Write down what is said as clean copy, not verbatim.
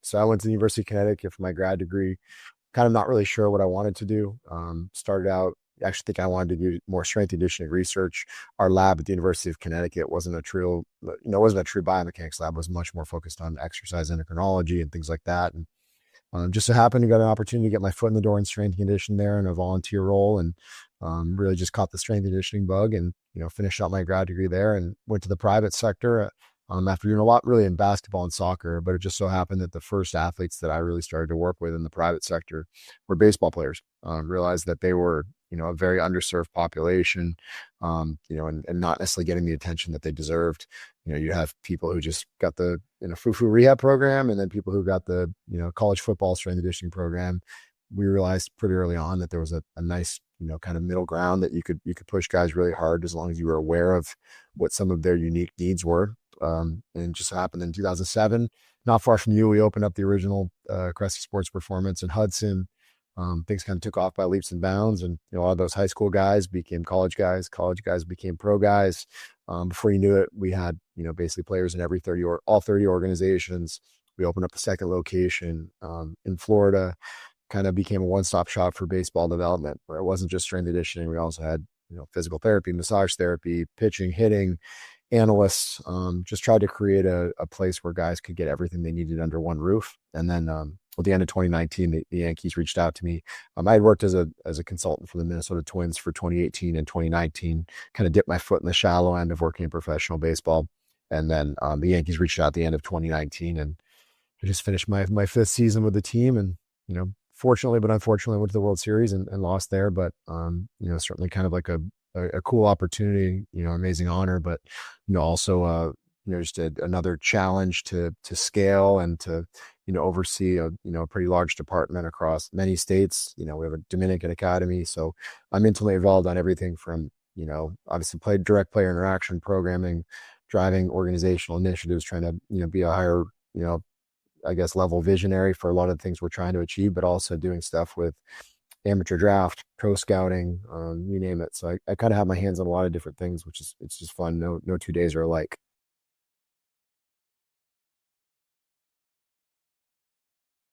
So I went to the University of Connecticut for my grad degree, kind of not really sure what I wanted to do. Started out, I actually think I wanted to do more strength and conditioning research. Our lab at the University of Connecticut wasn't a true, it wasn't a true biomechanics lab. It was much more focused on exercise endocrinology and things like that. And just so happened to get an opportunity to get my foot in the door in strength and conditioning there in a volunteer role, and really just caught the strength and conditioning bug, and finished out my grad degree there and went to the private sector after doing a lot really in basketball and soccer. But it just so happened that the first athletes that I really started to work with in the private sector were baseball players. Realized that they were a very underserved population, and not necessarily getting the attention that they deserved. You have people who just got the foo-foo rehab program, and then people who got the college football strength and conditioning program. We realized pretty early on that there was a nice kind of middle ground that you could push guys really hard as long as you were aware of what some of their unique needs were. And it just happened in 2007, not far from you, we opened up the original Cressey Sports Performance in Hudson. Things kind of took off by leaps and bounds, and a lot of those high school guys became college guys became pro guys. Before you knew it, we had basically players in all 30 organizations. We opened up a second location in Florida, kind of became a one-stop shop for baseball development, where it wasn't just strength and conditioning. We also had physical therapy, massage therapy, pitching, hitting, analysts. Just tried to create a place where guys could get everything they needed under one roof. And then at the end of 2019, the Yankees reached out to me. I had worked as a consultant for the Minnesota Twins for 2018 and 2019, kind of dipped my foot in the shallow end of working in professional baseball. And then the Yankees reached out at the end of 2019, and I just finished my fifth season with the team. And fortunately but unfortunately, went to the World Series and lost there. But certainly kind of like a cool opportunity, amazing honor, but also just another challenge to scale and to oversee a pretty large department across many states. We have a Dominican academy, so I'm intimately involved on everything from obviously direct player interaction programming, driving organizational initiatives, trying to be a higher I guess level visionary for a lot of the things we're trying to achieve, but also doing stuff with amateur draft, pro scouting, you name it. So I kind of have my hands on a lot of different things, it's just fun. No 2 days are alike.